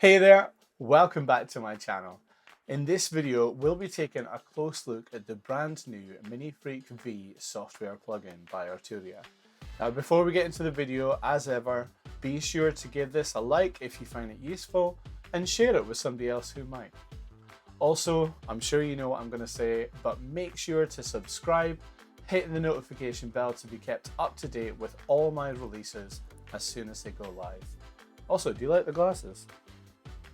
Hey there, welcome back to my channel. In this video, we'll be taking a close look at the brand new MiniFreak V software plugin by Arpeggiator. Now before we get into the video, as ever, be sure to give this a like if you find it useful and share it with somebody else who might. Also, I'm sure you know what I'm going to say, but make sure to subscribe, hit the notification bell to be kept up to date with all my releases as soon as they go live. Also, do you like the glasses?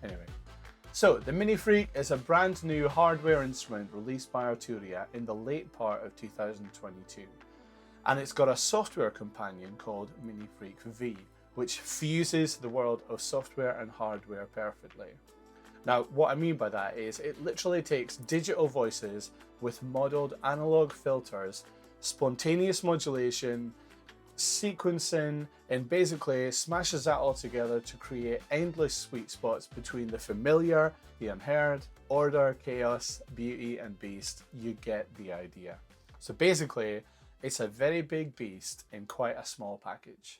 Anyway, so the MiniFreak is a brand new hardware instrument released by Arpeggiator in the late part of 2022. And it's got a software companion called MiniFreak V, which fuses the world of software and hardware perfectly. Now, what I mean by that is it literally takes digital voices with modeled analog filters, spontaneous modulation, sequencing, and basically smashes that all together to create endless sweet spots between the familiar, the unheard, order, chaos, beauty, and beast. You get the idea. So basically, it's a very big beast in quite a small package.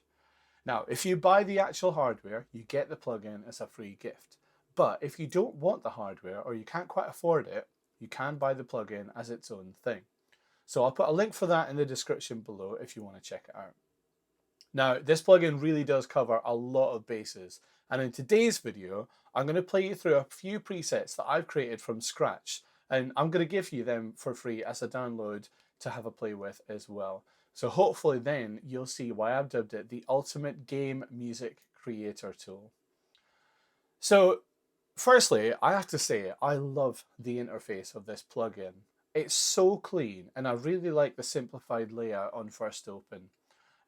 Now, if you buy the actual hardware, you get the plugin as a free gift. But if you don't want the hardware or you can't quite afford it, you can buy the plugin as its own thing. So I'll put a link for that in the description below if you want to check it out. Now, this plugin really does cover a lot of bases, and in today's video, I'm going to play you through a few presets that I've created from scratch, and I'm going to give you them for free as a download to have a play with as well. So hopefully then you'll see why I've dubbed it the ultimate game music creator tool. So firstly, I have to say I love the interface of this plugin. It's so clean, and I really like the simplified layout on first open.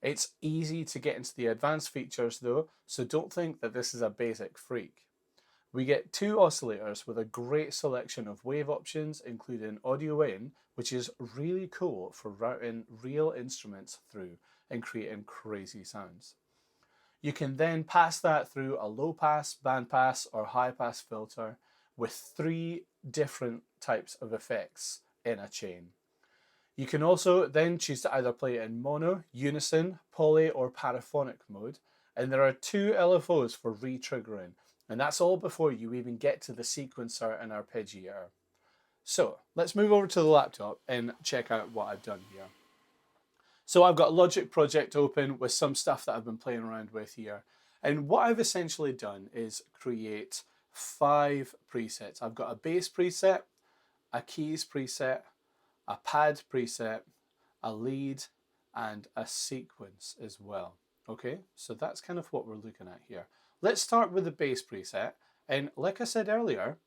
It's easy to get into the advanced features though, so don't think that this is a basic freak. We get two oscillators with a great selection of wave options, including audio in, which is really cool for routing real instruments through and creating crazy sounds. You can then pass that through a low pass, band pass, or high pass filter with 3 different types of effects in a chain. You can also then choose to either play it in mono, unison, poly, or paraphonic mode, and there are 2 LFOs for re-triggering, and that's all before you even get to the sequencer and arpeggiator. So let's move over to the laptop and check out what I've done here. So I've got Logic Project open with some stuff that I've been playing around with here, and what I've essentially done is create 5 presets. I've got a bass preset, a keys preset, a pad preset, a lead, and a sequence as well. Okay, so that's kind of what we're looking at here. Let's start with the bass preset, and like I said earlier,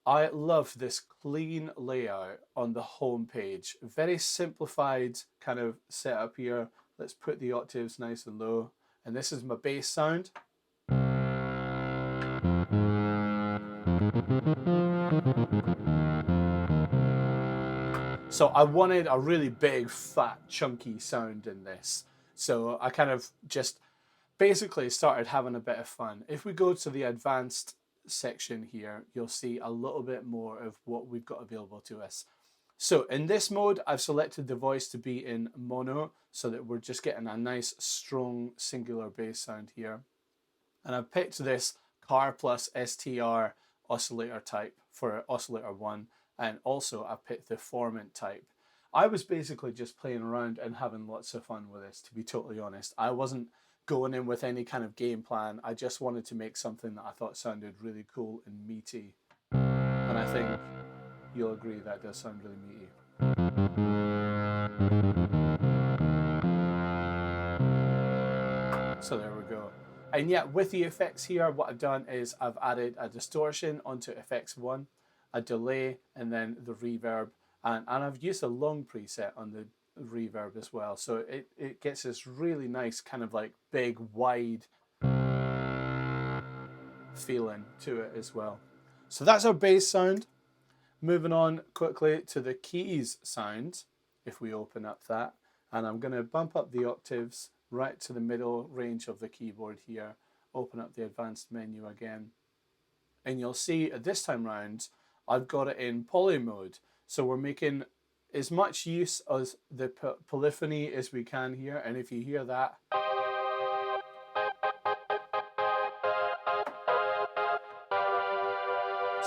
I love this clean layout on the home page. Very simplified kind of setup here. Let's put the octaves nice and low, and this is my bass sound. So I wanted a really big, fat, chunky sound in this. So I kind of just basically started having a bit of fun. If we go to the advanced section here, you'll see a little bit more of what we've got available to us. So in this mode, I've selected the voice to be in mono so that we're just getting a nice, strong, singular bass sound here. And I've picked this car plus STR oscillator type for oscillator 1. And also I've picked the formant type. I was basically just playing around and having lots of fun with this, to be totally honest. I wasn't going in with any kind of game plan. I just wanted to make something that I thought sounded really cool and meaty. And I think you'll agree that does sound really meaty. So there we go. And yet with the effects here, what I've done is I've added a distortion onto effects 1, a delay, and then the reverb, and I've used a long preset on the reverb as well, so it gets this really nice kind of like big wide feeling to it as well. So that's our bass sound. Moving on quickly to the keys sound, if we open up that, and I'm going to bump up the octaves right to the middle range of the keyboard here, open up the advanced menu again, and you'll see at this time round I've got it in poly mode. So we're making as much use of the polyphony as we can here. And if you hear that,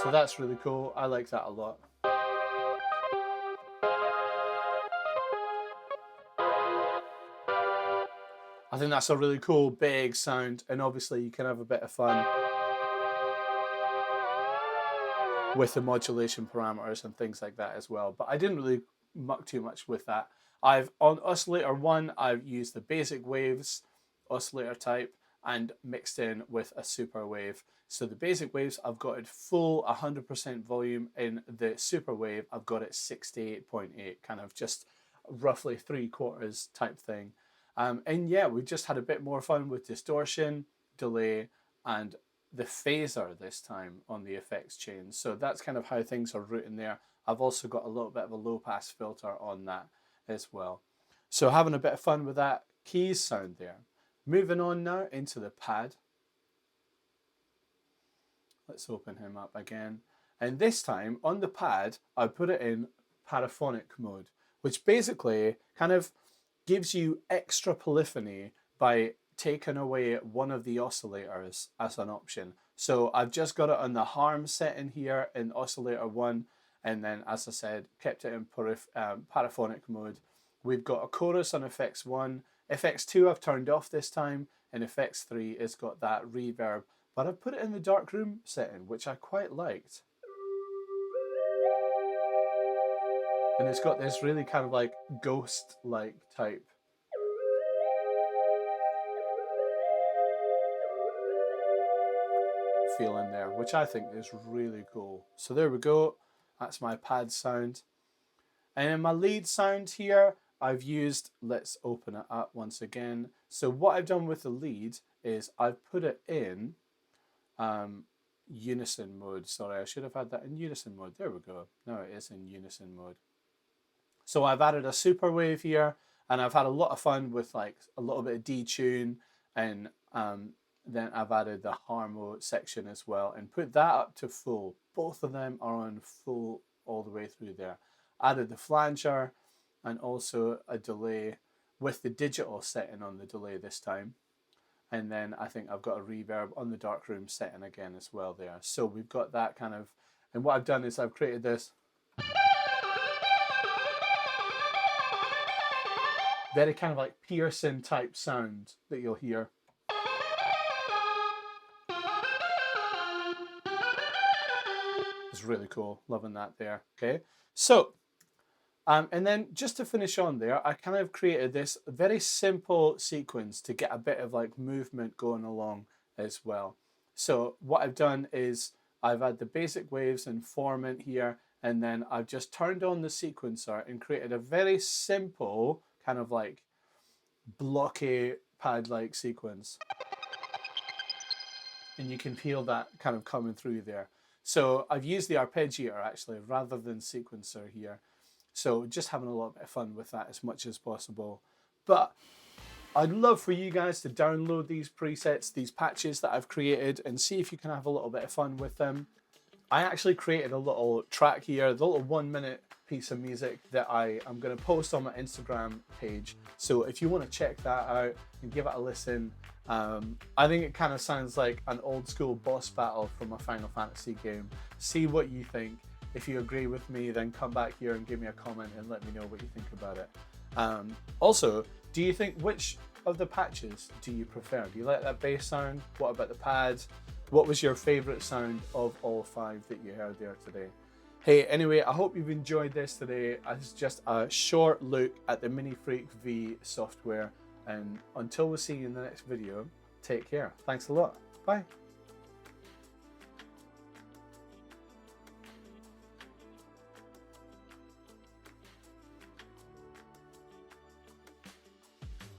So that's really cool. I like that a lot. I think that's a really cool big sound, and obviously you can have a bit of fun with the modulation parameters and things like that as well. But I didn't really muck too much with that. On oscillator 1, I've used the basic waves oscillator type and mixed in with a super wave. So the basic waves, I've got it full 100% volume. In the super wave, I've got it 68.8, kind of just roughly 3/4 type thing. And yeah, we just had a bit more fun with distortion, delay, and the phaser this time on the effects chain. So that's kind of how things are routing there. I've also got a little bit of a low pass filter on that as well. So having a bit of fun with that keys sound there. Moving on now into the pad. Let's open him up again. And this time on the pad, I put it in paraphonic mode, which basically kind of gives you extra polyphony by taking away one of the oscillators as an option. So I've just got it on the harm setting here in oscillator 1, and then as I said, kept it in paraphonic mode. We've got a chorus on effects 1. Effects 2 I've turned off this time, and effects 3 has got that reverb, but I've put it in the darkroom setting, which I quite liked. And it's got this really kind of like ghost-like type feeling there, which I think is really cool. So there we go. That's my pad sound. And in my lead sound here, I've used, let's open it up once again. So what I've done with the lead is I've put it in unison mode. Sorry, I should have had that in unison mode. There we go. Now it is in unison mode. So I've added a super wave here, and I've had a lot of fun with like a little bit of detune, and then I've added the harmo section as well and put that up to full. Both of them are on full all the way through there. Added the flanger and also a delay with the digital setting on the delay this time. And then I think I've got a reverb on the darkroom setting again as well there. So we've got that kind of, and what I've done is I've created this very kind of like piercing type sound that you'll hear. It's really cool, loving that there. Okay, so and then just to finish on there, I kind of created this very simple sequence to get a bit of like movement going along as well. So what I've done is I've had the basic waves and formant here, and then I've just turned on the sequencer and created a very simple kind of like blocky pad-like sequence. And you can feel that kind of coming through there. So I've used the Arpeggiator actually rather than sequencer here. So just having a little bit of fun with that as much as possible. But I'd love for you guys to download these presets, these patches that I've created, and see if you can have a little bit of fun with them. I actually created a little track here, the little 1-minute piece of music that I am going to post on my Instagram page. So if you want to check that out and give it a listen, I think it kind of sounds like an old school boss battle from a Final Fantasy game. See what you think. If you agree with me, then come back here and give me a comment and let me know what you think about it. Also, do you think, which of the patches do you prefer? Do you like that bass sound? What about the pads? What was your favorite sound of all 5 that you heard there today? Hey, anyway, I hope you've enjoyed this today. It's just a short look at the MiniFreak V software. And until we see you in the next video, take care. Thanks a lot. Bye.